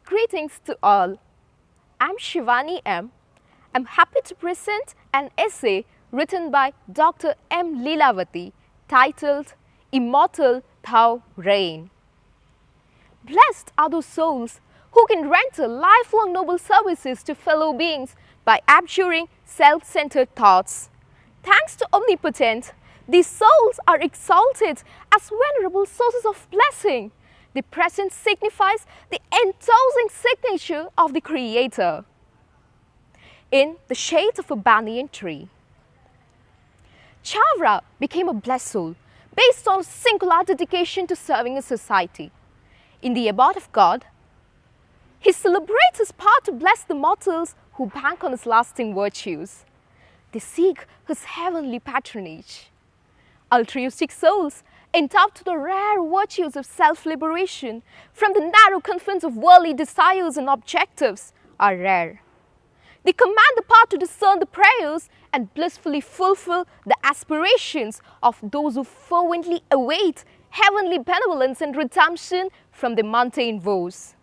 Greetings to all. I'm Shivani M. I'm happy to present an essay written by Dr. M. Leelavati titled Immortal Thou Reign. Blessed are those souls who can render lifelong noble services to fellow beings by abjuring self-centered thoughts. Thanks to Omnipotent, these souls are exalted as venerable sources of blessing. The present signifies the enthusing signature of the Creator in the shade of a banyan tree. Chavra became a blessed soul based on singular dedication to serving his society. In the abode of God, he celebrates his power to bless the mortals who bank on his lasting virtues. They seek his heavenly patronage. Altruistic souls, endowed to the rare virtues of self-liberation from the narrow confines of worldly desires and objectives, are rare. They command the power to discern the prayers and blissfully fulfill the aspirations of those who fervently await heavenly benevolence and redemption from the mundane woes.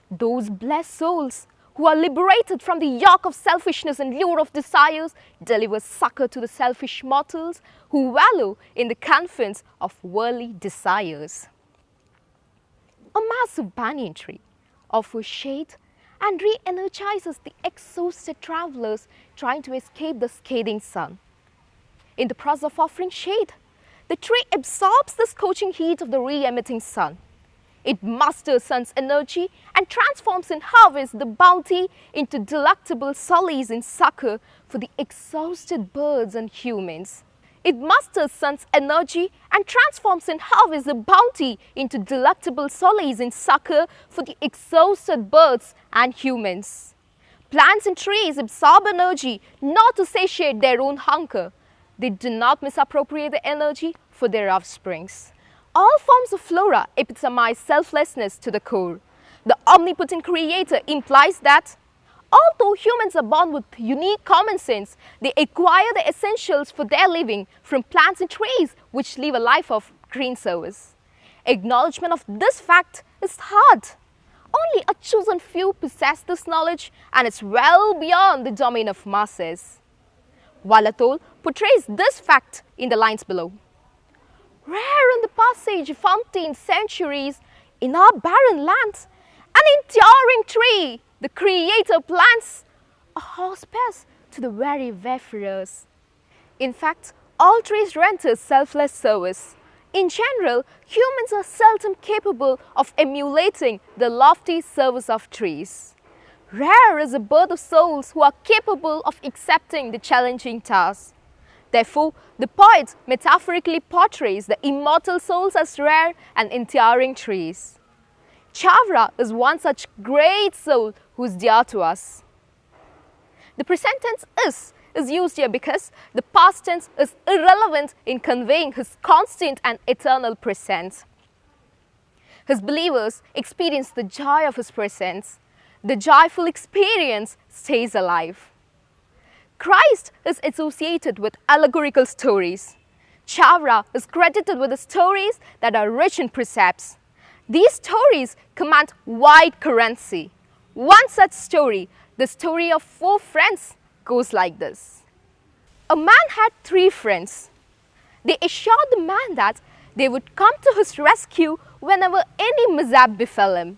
Those blessed souls who are liberated from the yoke of selfishness and lure of desires deliver succor to the selfish mortals who wallow in the confines of worldly desires. A massive banyan tree offers shade and re-energizes the exhausted travelers trying to escape the scathing sun. In the process of offering shade, the tree absorbs the scorching heat of the re-emitting sun. It masters sun's energy and transforms in harvest the bounty into delectable solace in succor for the exhausted birds and humans. It masters sun's energy and transforms in harvest the bounty into delectable solace in succor for the exhausted birds and humans. Plants and trees absorb energy not to satiate their own hunger. They do not misappropriate the energy for their offsprings. All forms of flora epitomize selflessness to the core. The omnipotent Creator implies that although humans are born with unique common sense, they acquire the essentials for their living from plants and trees which live a life of green service. Acknowledgement of this fact is hard. Only a chosen few possess this knowledge, and it's well beyond the domain of masses. Wallatol portrays this fact in the lines below. Rare in the passage of umpteen centuries, in our barren lands, an enduring tree, the Creator plants, a hospice to the very wayfarers. In fact, all trees render selfless service. In general, humans are seldom capable of emulating the lofty service of trees. Rare is the birth of souls who are capable of accepting the challenging task. Therefore, the poet metaphorically portrays the immortal souls as rare and enduring trees. Chavra is one such great soul who is dear to us. The present tense is used here because the past tense is irrelevant in conveying his constant and eternal presence. His believers experience the joy of his presence. The joyful experience stays alive. Christ is associated with allegorical stories. Chavra is credited with the stories that are rich in precepts. These stories command wide currency. One such story, the story of 4 friends, goes like this. A man had 3 friends. They assured the man that they would come to his rescue whenever any mishap befell him.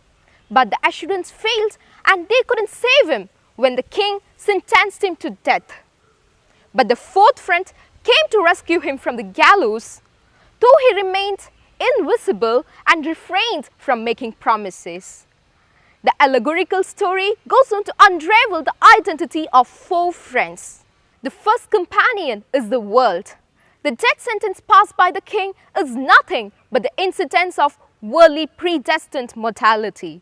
But the assurance failed and they couldn't save him when the king sentenced him to death. But the 4th friend came to rescue him from the gallows, though he remained invisible and refrained from making promises. The allegorical story goes on to unravel the identity of 4 friends. The first companion is the world. The death sentence passed by the king is nothing but the incidence of worldly predestined mortality.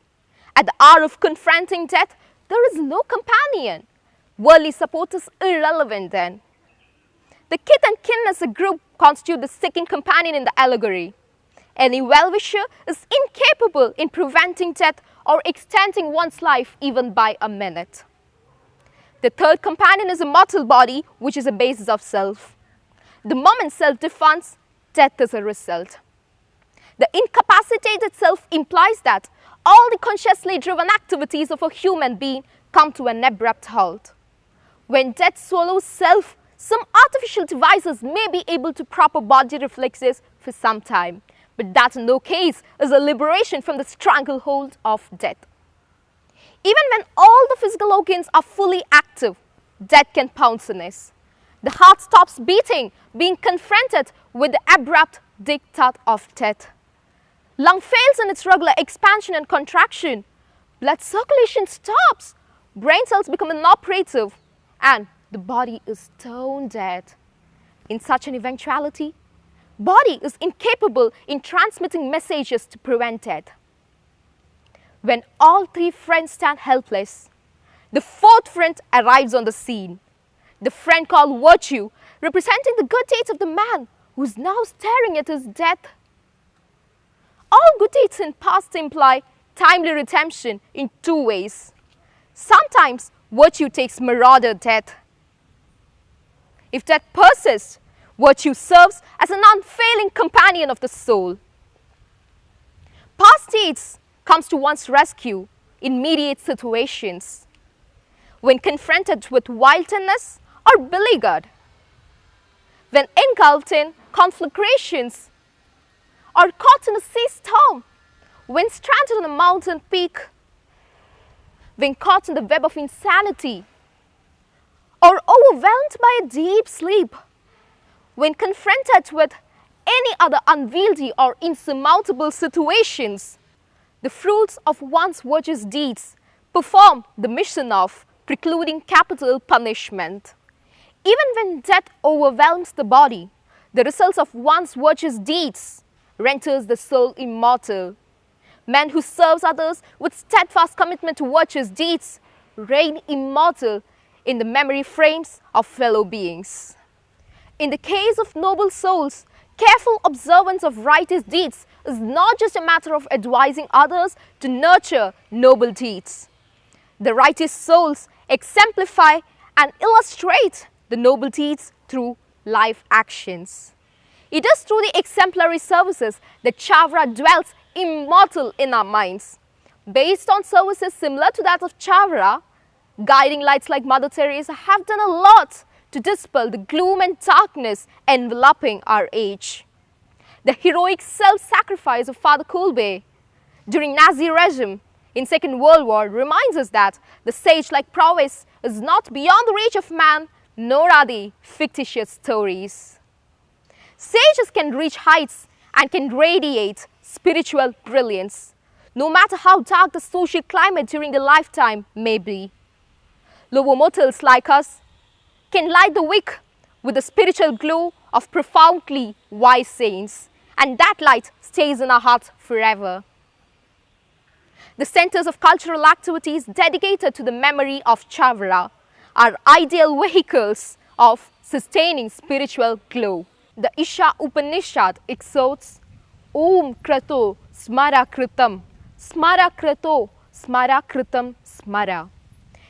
At the hour of confronting death, there is no companion. Worldly support is irrelevant then. The kith and kin as a group constitute the second companion in the allegory. Any well-wisher is incapable in preventing death or extending one's life even by a minute. The third companion is a mortal body, which is a basis of self. The moment self defunds, death is a result. The incapacitate itself implies that all the consciously driven activities of a human being come to an abrupt halt. When death swallows self, some artificial devices may be able to prop up body reflexes for some time, but that in no case is a liberation from the stranglehold of death. Even when all the physical organs are fully active, death can pounce on us. The heart stops beating, being confronted with the abrupt diktat of death. Lung fails in its regular expansion and contraction. Blood circulation stops. Brain cells become inoperative, and the body is stone dead. In such an eventuality, body is incapable in transmitting messages to prevent death. When all three friends stand helpless, the fourth friend arrives on the scene. The friend called virtue, representing the good deeds of the man who is now staring at his death. All good deeds in past imply timely redemption in two ways. Sometimes virtue takes marauder death. If death persists, virtue serves as an unfailing companion of the soul. Past deeds comes to one's rescue in immediate situations, when confronted with wildness or beleaguered, when engulfed in conflagrations or caught in a sea storm, when stranded on a mountain peak, when caught in the web of insanity, or overwhelmed by a deep sleep, when confronted with any other unwieldy or insurmountable situations, the fruits of one's virtuous deeds perform the mission of precluding capital punishment. Even when death overwhelms the body, the results of one's virtuous deeds renders the soul immortal. Man who serves others with steadfast commitment to virtuous deeds reign immortal in the memory frames of fellow beings. In the case of noble souls, careful observance of righteous deeds is not just a matter of advising others to nurture noble deeds. The righteous souls exemplify and illustrate the noble deeds through life actions. It is through the exemplary services that Chavra dwells immortal in our minds. Based on services similar to that of Chavra, guiding lights like Mother Teresa have done a lot to dispel the gloom and darkness enveloping our age. The heroic self-sacrifice of Father Kolbe during Nazi regime in Second World War reminds us that the sage-like prowess is not beyond the reach of man, nor are they fictitious stories. Sages can reach heights and can radiate spiritual brilliance, no matter how dark the social climate during their lifetime may be. Lower mortals like us can light the wick with the spiritual glow of profoundly wise saints, and that light stays in our hearts forever. The centers of cultural activities dedicated to the memory of Chavra are ideal vehicles of sustaining spiritual glow. The Isha Upanishad exhorts, Om Krato Smara Kritam, Smara Krato Smara Kritam Smara.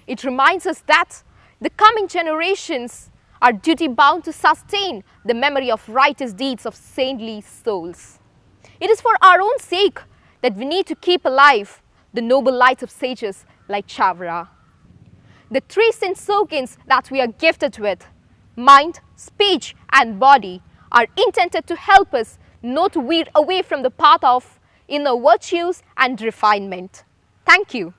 It reminds us that the coming generations are duty-bound to sustain the memory of righteous deeds of saintly souls. It is for our own sake that we need to keep alive the noble light of sages like Chavra. The three sense organs that we are gifted with, mind, speech and body, are intended to help us not veer away from the path of inner virtues and refinement. Thank you.